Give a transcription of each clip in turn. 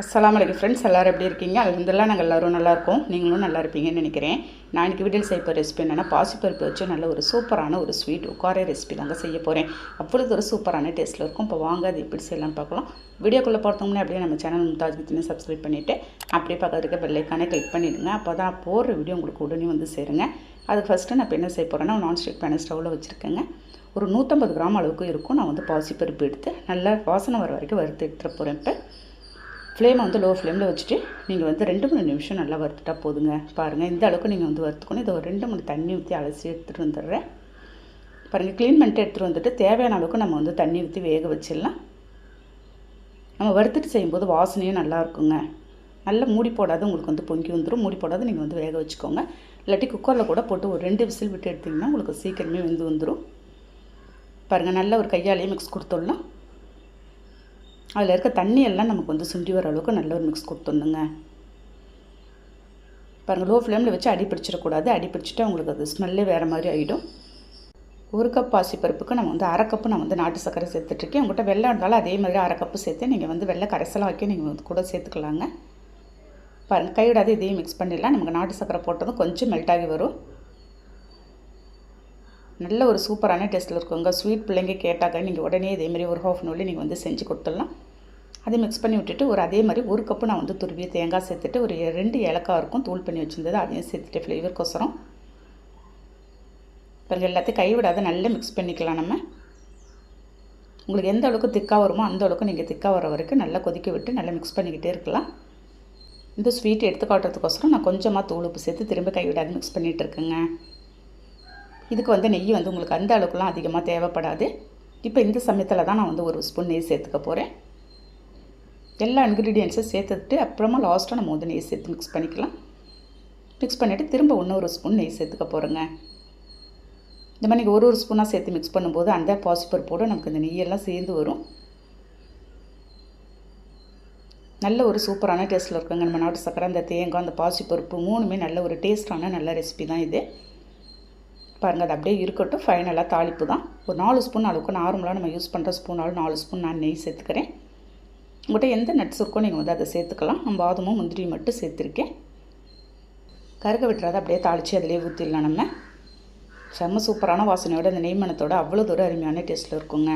அஸ்ஸலாமு அலைக்கும் ஃப்ரெண்ட்ஸ், எல்லோரும் எப்படி இருக்கீங்க? அல்ஹம்துலில்லாஹ் நாங்கள் எல்லோரும் நல்லாயிருக்கோம். நீங்களும் நல்லா இருப்பீங்கன்னு நினைக்கிறேன். நான் இன்றைக்கி வீட்டில் செய்ய போகிற ரெசிபி என்னென்னா, பாசிப்பருப்பு வச்சு நல்ல ஒரு சூப்பரான ஒரு ஸ்வீட் உட்கார ரெசிபி தாங்க செய்ய போகிறேன். அவ்வளோ ஒரு சூப்பரான டேஸ்ட்டில் இருக்கும். இப்போ வாங்க அது எப்படி செய்யலாம்னு பார்க்கலாம். வீடியோக்குள்ளே பார்த்தோம்னா அப்படியே நம்ம சேனல் மும்தாஜ் கிச்சனை சப்ஸ்கிரைப் பண்ணிவிட்டு அப்படியே பக்கத்தில் இருக்க பெல் ஐக்கானே கிளிக் பண்ணிவிடுங்க. அப்போ தான் போடுற வீடியோ உங்களுக்கு உடனே வந்து சேருங்க. அது ஃபஸ்ட்டு நான் இப்போ என்ன செய்ய போகிறேன்னா, நான்ஸ்டிக் பேனை ஸ்டவ்வில் வச்சுருக்கேங்க. ஒரு 150 கிராம் அளவுக்கு இருக்கும். நான் வந்து பாசிப்பருப்பு எடுத்து நல்லா வாசனை வர வரைக்கும் வறுத்து எடுத்துகிட்டு போகிறேன். இப்போ ஃப்ளேமை வந்து லோ ஃப்ளேமில் வச்சுட்டு நீங்கள் வந்து 2-3 நிமிஷம் நல்லா வறுத்துட்டா போதுங்க. பாருங்கள், இந்த அளவுக்கு நீங்கள் வந்து வறுத்துக்கணும். இதை ஒரு 2 மணி தண்ணி ஊற்றி அலசி எடுத்துகிட்டு வந்துடுறேன். பாருங்கள், க்ளீன் பண்ணிட்டு எடுத்துகிட்டு வந்துட்டு தேவையான அளவுக்கு நம்ம வந்து தண்ணி ஊற்றி வேக வச்சிடலாம். நம்ம வறுத்துட்டு செய்யும்போது வாசனையும் நல்லா இருக்குங்க. நல்லா மூடி போடாது உங்களுக்கு வந்து பொங்கி வந்துடும். மூடி போடாது நீங்கள் வந்து வேக வச்சுக்கோங்க. இல்லாட்டி குக்கரில் கூட போட்டு ஒரு 2 விசில் விட்டு எடுத்திங்கன்னா உங்களுக்கு சீக்கிரமே வெந்து வந்துடும். பாருங்கள், நல்ல ஒரு கையாலேயே மிக்ஸ் கொடுத்துடலாம். அதில் இருக்க தண்ணியெல்லாம் நமக்கு வந்து சுண்டி வர அளவுக்கு நல்ல ஒரு மிக்ஸ் கொடுத்துடணுங்க. பாருங்கள், லோ ஃப்ளேமில் வச்சு அடி பிடிச்சிடக்கூடாது. அடி பிடிச்சிட்டு உங்களுக்கு அது ஸ்மெல்லே வேறு மாதிரி ஆகிடும். 1 கப் பாசிப்பருப்புக்கு நம்ம வந்து 1/2 கப்பு நான் வந்து நாட்டு சர்க்கரை சேர்த்துட்ருக்கேன். உங்கள்கிட்ட வெள்ளம் இருந்தாலும் அதே மாதிரி 1/2 கப்பு சேர்த்து நீங்கள் வந்து வெள்ளை கரைசலாக வைக்க நீங்கள் வந்து கூட சேர்த்துக்கலாங்க. பாருங்கள், கைவிடாது இதையும் மிக்ஸ் பண்ணிடலாம். நமக்கு நாட்டு சர்க்கரை போட்டதும் கொஞ்சம் மெல்ட் ஆகி வரும். நல்ல ஒரு சூப்பரான டேஸ்ட்டில் இருக்குங்க. ஸ்வீட் பிள்ளைங்க கேட்டாக்க நீங்கள் உடனே இதேமாதிரி ஒரு ஹாஃப் அன் ஹவர்லேயே நீங்கள் வந்து செஞ்சு கொடுத்துடலாம். அதை மிக்ஸ் பண்ணி விட்டுட்டு ஒரு அதே மாதிரி 1 கப்பு நான் வந்து துருவிய தேங்காய் சேர்த்துட்டு ஒரு 2 ஏலக்காய் இருக்கும் தூள் பண்ணி வச்சுருந்தது அதையும் சேர்த்துட்டு ஃப்ளேவருக்கோசரம். இப்போ எல்லாத்தையும் கைவிடாத நல்லா மிக்ஸ் பண்ணிக்கலாம். நம்ம உங்களுக்கு எந்த அளவுக்கு திக்காக வருமோ அந்த அளவுக்கு நீங்கள் திக்காக வர வரைக்கும் நல்லா கொதிக்க விட்டு நல்லா மிக்ஸ் பண்ணிக்கிட்டே இருக்கலாம். இந்த ஸ்வீட் எடுத்து காட்டுறதுக்கோசரம் நான் கொஞ்சமாக தூள் உப்பு சேர்த்து திரும்ப கைவிடாது மிக்ஸ் பண்ணிகிட்டு இருக்கேங்க. இதுக்கு வந்து நெய் வந்து உங்களுக்கு அந்த அளவுக்குலாம் அதிகமாக தேவைப்படாது. இப்போ இந்த சமயத்தில் தான் நான் வந்து 1 ஸ்பூன் நெய் சேர்த்துக்க போகிறேன். எல்லா இன்க்ரீடியன்ஸும் சேர்த்துட்டு அப்புறமா லாஸ்ட்டாக நம்ம வந்து நெய் சேர்த்து மிக்ஸ் பண்ணிக்கலாம். மிக்ஸ் பண்ணிவிட்டு திரும்ப இன்னொரு ஸ்பூன் நெய் சேர்த்துக்க போகிறேங்க. இந்த மாதிரி நீங்கள் ஒரு ஸ்பூனாக சேர்த்து மிக்ஸ் பண்ணும்போது அந்த பாசிப்பருப்போடு நமக்கு இந்த நெய்யெல்லாம் சேர்ந்து வரும். நல்ல ஒரு சூப்பரான டேஸ்ட்டில் இருக்குங்க. நம்ம நாட்டு சக்கரை, அந்த தேங்காய், அந்த பாசிப்பருப்பு 3மே நல்ல ஒரு டேஸ்ட்டான நல்ல ரெசிபி தான் இது. பாருங்கள், அது அப்படியே இருக்கட்டும். ஃபைனலாக தாளிப்பு தான். ஒரு 4 ஸ்பூன் அளவுக்கு நார்மலாக நம்ம யூஸ் பண்ணுற ஸ்பூனால் 4 ஸ்பூன் நான் நெய் சேர்த்துக்கிறேன். உங்கள்கிட்ட எந்த நட்ஸ் இருக்கோ நீங்கள் வந்து அதை சேர்த்துக்கலாம். நான் பாதாமும் முந்திரியும் மட்டும் சேர்த்துருக்கேன். கருக விட்டுறாத அப்படியே தாளித்து அதிலே ஊற்றிடலாம். நம்ம செம்ம சூப்பரான வாசனையோட அந்த நெய் மணத்தோட அவ்வளோ தூரம் அருமையான டேஸ்ட்டில் இருக்குங்க.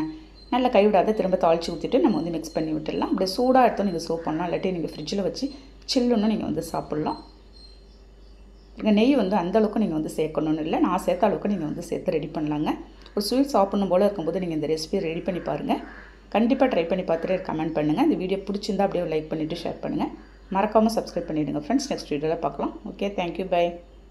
நல்லா கைவிடாத திரும்ப தாளித்து ஊற்றிட்டு நம்ம வந்து மிக்ஸ் பண்ணி விட்டுடலாம். அப்படியே சூடாக எடுத்து நீங்கள் சர்வ் பண்ணலாம். இல்லாட்டி நீங்கள் ஃப்ரிட்ஜில் வச்சு சில்லுன்னு நீங்கள் வந்து சாப்பிட்லாம். இங்கே நெய் வந்து அந்தளவுக்கு நீங்கள் வந்து சேர்க்கணுன்னு இல்லை, நான் சேர்த்த அளவுக்கு நீங்கள் வந்து சேர்த்து ரெடி பண்ணலாங்க. ஒரு ஸ்வீட் சாப்பிட்ணும் போல் இருக்கும்போது நீங்கள் இந்த ரெசிபி ரெடி பண்ணி பாருங்கள். கண்டிப்பாக ட்ரை பண்ணி பார்த்துட்டு கமெண்ட் பண்ணுங்கள். இந்த வீடியோ பிடிச்சிருந்தா அப்படியே லைக் பண்ணிவிட்டு ஷேர் பண்ணுங்கள். மறக்காமல் சப்ஸ்கிரைப் பண்ணிவிடுங்க ஃப்ரெண்ட்ஸ். நெக்ஸ்ட் வீடியோவில் பார்க்கலாம். Okay, thank you, by.